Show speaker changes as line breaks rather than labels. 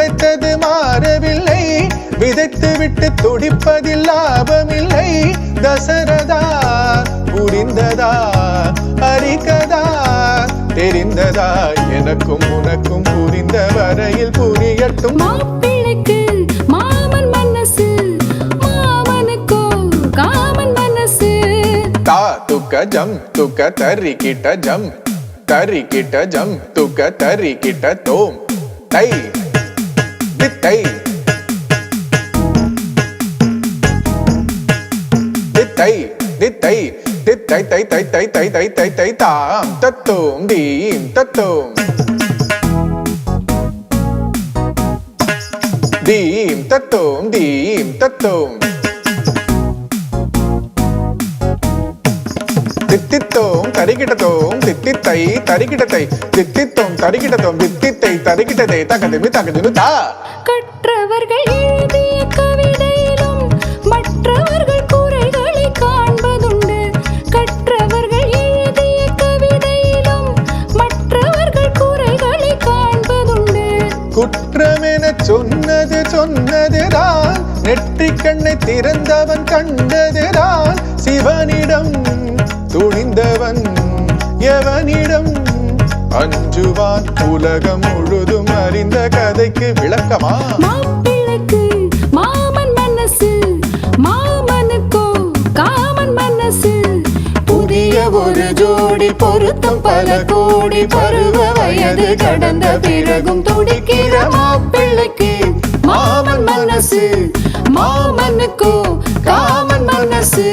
உழைத்தது மாறவில்லை, விதைத்து விட்டு துடிப்பதில் லாபமில்லை. தசரதா புரிந்ததா ஹரிகதா தெரிந்ததா, எனக்கும் உனக்கும் புரிந்த வரையில் புரியட்டும்.
மாப்பிள்ளைக்கு மாமன் மனசு, மாமனுக்கோ காமன் மனசு.
தா துக்க ஜம் துக்க தரி கிட்ட ஜம், தரி கிட்ட ஜம் துக்க தரி கிட்ட தோம் தை தித்தை தித்தை தித்தை தித்தை தை தை தை தை தை தை தை தாம் தத்தோம் தீம் தத்தோம் தீம் தத்தோம் தீம் தத்தோம் தித்தித்தோம் தரிகிட்டதோம் தித்தித்தை தரிகிட்டதை தித்தித்தோம் தரிகிட்டதோம் தித்தித்தை தரிகிட்டதை தகதிமி தகதிமி தா.
கற்றவர்கள் எழுதிய கவிதையிலும் மற்றவர்கள் குறைகளை காண்பதுண்டு. கற்றவர்கள் எழுதிய கவிதையிலும் மற்றவர்கள் குறைகளை காண்பதுண்டு.
குற்றமென சொன்னது சொன்னதுதான், நெற்றிக் கண்ணை திறந்தவன் கண்டதுதான். சிவனிடம் துணிந்தவன் எவனிடம் அஞ்சுவான், உலகம் முழுதும் அறிந்த கதைக்கு விளக்கமா?
மாப்பிள்ளைக்கு மாமன் மனசு, மாமனுக்கோ காமன் மனசு. புதிய ஒரு ஜோடி பொருத்தம் பல கோடி, பருவ வயது கடந்த பிறகும் துடிக்கிற மாப்பிள்ளைக்கு மாமன் மனசு, மாமனுக்கோ காமன் மனசு.